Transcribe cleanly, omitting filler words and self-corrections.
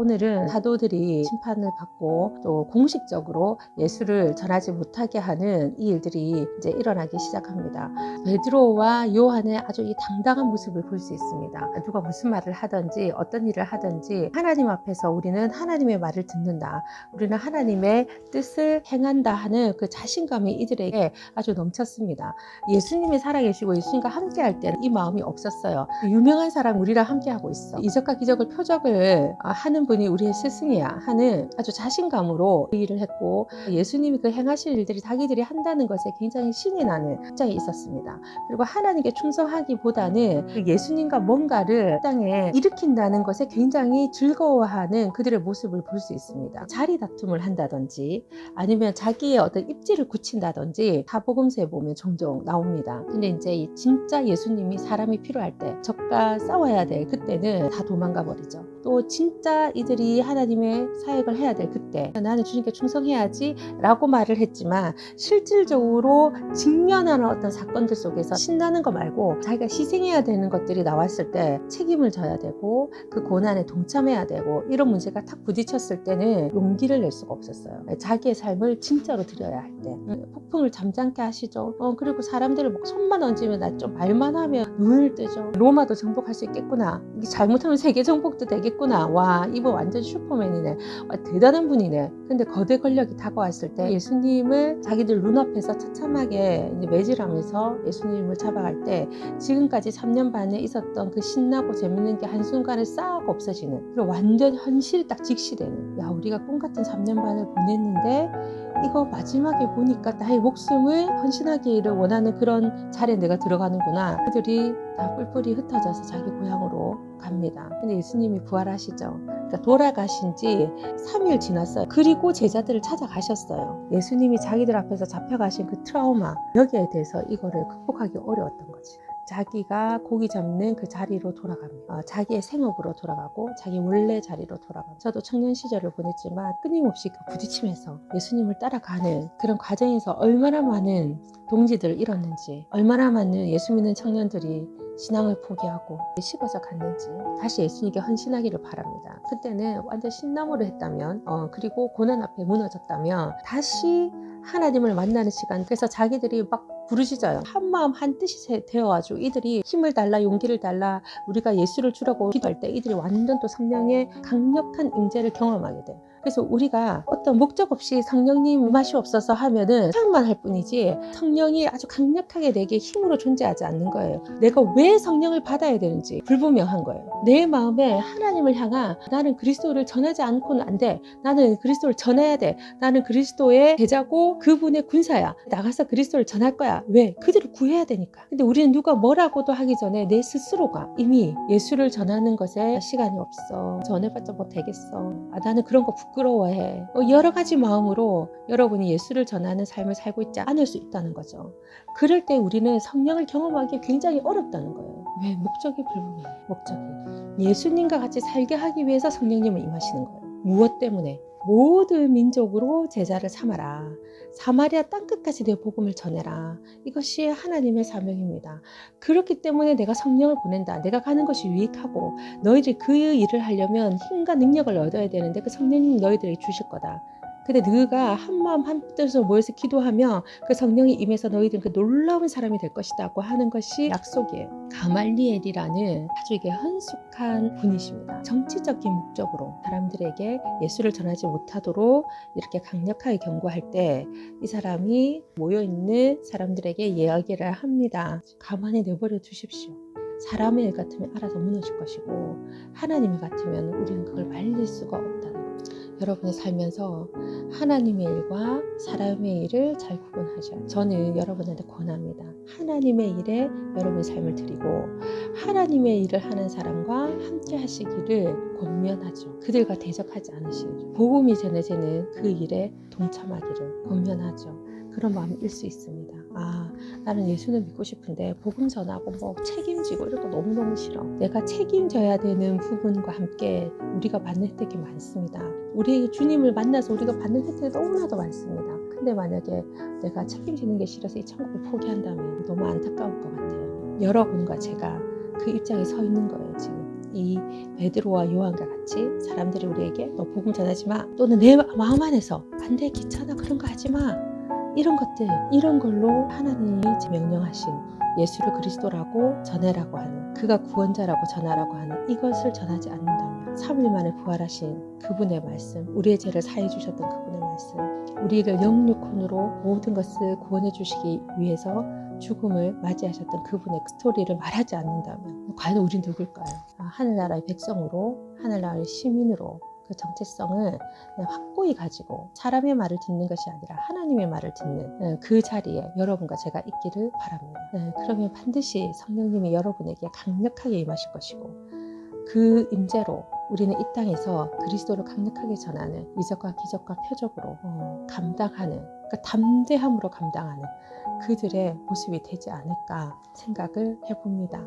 오늘은 사도들이 심판을 받고 또 공식적으로 예수를 전하지 못하게 하는 이 일들이 이제 일어나기 시작합니다. 베드로와 요한의 아주 이 당당한 모습을 볼 수 있습니다. 누가 무슨 말을 하든지 어떤 일을 하든지 하나님 앞에서 우리는 하나님의 말을 듣는다, 우리는 하나님의 뜻을 행한다 하는 그 자신감이 이들에게 아주 넘쳤습니다. 예수님이 살아계시고 예수님과 함께 할 때는 이 마음이 없었어요. 유명한 사람 우리랑 함께 하고 있어, 이적과 기적을 표적을 하는 분이 우리의 스승이야 하는 아주 자신감으로 그 일을 했고, 예수님이 그 행하실 일들이 자기들이 한다는 것에 굉장히 신이 나는 입장에 있었습니다. 그리고 하나님께 충성하기보다는 그 예수님과 뭔가를 땅에 일으킨다는 것에 굉장히 즐거워하는 그들의 모습을 볼 수 있습니다. 자리 다툼을 한다든지 아니면 자기의 어떤 입지를 굳힌다든지 사복음서에 보면 종종 나옵니다. 근데 이제 이 진짜 예수님이 사람이 필요할 때, 적과 싸워야 될 그때는 다 도망가 버리죠. 또 진짜 이들이 하나님의 사역을 해야 될 그때 나는 주님께 충성해야지 라고 말을 했지만, 실질적으로 직면하는 어떤 사건들 속에서 신나는 거 말고 자기가 희생해야 되는 것들이 나왔을 때 책임을 져야 되고 그 고난에 동참해야 되고, 이런 문제가 탁 부딪혔을 때는 용기를 낼 수가 없었어요. 자기의 삶을 진짜로 드려야 할 때 폭풍을 잠잠케 하시죠. 그리고 사람들을 막 손만 얹으면 나 좀 말만 하면 눈을 뜨죠. 로마도 정복할 수 있겠구나, 이게 잘못하면 세계 정복도 되겠구나, 와 이분 완전 슈퍼맨이네, 와, 대단한 분이네. 근데 거대 권력이 다가왔을 때 예수님을 자기들 눈앞에서 처참하게 매질하면서 예수님을 잡아갈 때 지금까지 3년 반에 있었던 그 신나고 재밌는 게 한순간에 싹 없어지는, 그리고 완전 현실이 딱 직시되는, 야 우리가 꿈같은 3년 반을 보냈는데 이거 마지막에 보니까 나의 목숨을 헌신하기를 원하는 그런 자리에 내가 들어가는구나. 그들이 다 뿔뿔이 흩어져서 자기 고향으로 갑니다. 근데 예수님이 부활하시죠. 그러니까 돌아가신 지 3일 지났어요. 그리고 제자들을 찾아가셨어요. 예수님이 자기들 앞에서 잡혀가신 그 트라우마, 여기에 대해서 이거를 극복하기 어려웠던 거지. 자기가 고기 잡는 그 자리로 돌아갑니다. 자기의 생업으로 돌아가고 자기 원래 자리로 돌아갑니다. 저도 청년 시절을 보냈지만 끊임없이 부딪히면서 예수님을 따라가는 그런 과정에서 얼마나 많은 동지들을 잃었는지, 얼마나 많은 예수 믿는 청년들이 신앙을 포기하고 식어서 갔는지 다시 예수님께 헌신하기를 바랍니다. 그때는 완전 신나무를 했다면, 그리고 고난 앞에 무너졌다면 다시 하나님을 만나는 시간, 그래서 자기들이 막 부르짖어요. 한 마음 한 뜻이 되어가지고 이들이 힘을 달라, 용기를 달라, 우리가 예수를 주라고 기도할 때 이들이 완전 또 성령의 강력한 임재를 경험하게 돼요. 그래서 우리가 어떤 목적 없이 성령님 맛이 없어서 하면은 생각만 할 뿐이지 성령이 아주 강력하게 내게 힘으로 존재하지 않는 거예요. 내가 왜 성령을 받아야 되는지 불분명한 거예요. 내 마음에 하나님을 향한, 나는 그리스도를 전하지 않고는 안 돼, 나는 그리스도를 전해야 돼, 나는 그리스도의 제자고 그분의 군사야, 나가서 그리스도를 전할 거야. 왜? 그들을 구해야 되니까. 근데 우리는 누가 뭐라고도 하기 전에 내 스스로가 이미 예수를 전하는 것에 시간이 없어, 전해봤자 뭐 되겠어, 나는 그런 거 부끄러워해, 여러 가지 마음으로 여러분이 예수를 전하는 삶을 살고 있지 않을 수 있다는 거죠. 그럴 때 우리는 성령을 경험하기 굉장히 어렵다는 거예요. 왜? 목적이 불분명해. 목적이 예수님과 같이 살게 하기 위해서 성령님은 임하시는 거예요. 무엇 때문에? 모든 민족으로 제자를 삼아라, 사마리아 땅끝까지 내 복음을 전해라. 이것이 하나님의 사명입니다. 그렇기 때문에 내가 성령을 보낸다. 내가 가는 것이 유익하고 너희들이 그 일을 하려면 힘과 능력을 얻어야 되는데 그 성령님 너희들에게 주실 거다. 근데 너희가 한마음 한뜻으로 모여서 기도하면 그 성령이 임해서 너희들은 그 놀라운 사람이 될 것이라고 하는 것이 약속이에요. 가말리엘이라는 아주 이게 헌숙한 분이십니다. 정치적인 목적으로 사람들에게 예수를 전하지 못하도록 이렇게 강력하게 경고할 때 이 사람이 모여있는 사람들에게 이야기를 합니다. 가만히 내버려 두십시오. 사람의 일 같으면 알아서 무너질 것이고 하나님의 같으면 우리는 그걸 말릴 수가 없다는 거예요. 여러분이 살면서 하나님의 일과 사람의 일을 잘 구분하셔야, 저는 여러분한테 권합니다. 하나님의 일에 여러분의 삶을 드리고 하나님의 일을 하는 사람과 함께 하시기를 권면하죠. 그들과 대적하지 않으시기를, 복음이 전해지는 그 일에 동참하기를 권면하죠. 그런 마음이 일 수 있습니다. 나는 예수를 믿고 싶은데 복음 전하고 뭐 책임지고 이런 거 너무너무 싫어. 내가 책임져야 되는 부분과 함께 우리가 받는 혜택이 많습니다. 우리 주님을 만나서 우리가 받는 혜택이 너무나도 많습니다. 근데 만약에 내가 책임지는 게 싫어서 이 천국을 포기한다면 너무 안타까울 것 같아요. 여러분과 제가 그 입장에 서 있는 거예요. 지금 이 베드로와 요한과 같이 사람들이 우리에게 너 복음 전하지 마, 또는 내 마음 안에서 안 돼, 귀찮아, 그런 거 하지 마, 이런 것들, 이런 걸로 하나님이 명령하신 예수를 그리스도라고 전해라고 하는, 그가 구원자라고 전하라고 하는 이것을 전하지 않는다면 3일 만에 부활하신 그분의 말씀, 우리의 죄를 사해 주셨던 그분의 말씀, 우리를 영육혼으로 모든 것을 구원해 주시기 위해서 죽음을 맞이하셨던 그분의 그 스토리를 말하지 않는다면 과연 우린 누굴까요? 하늘나라의 백성으로, 하늘나라의 시민으로 그 정체성을 확고히 가지고 사람의 말을 듣는 것이 아니라 하나님의 말을 듣는 그 자리에 여러분과 제가 있기를 바랍니다. 그러면 반드시 성령님이 여러분에게 강력하게 임하실 것이고, 그 임재로 우리는 이 땅에서 그리스도를 강력하게 전하는 이적과 기적과 표적으로 감당하는, 그러니까 담대함으로 감당하는 그들의 모습이 되지 않을까 생각을 해봅니다.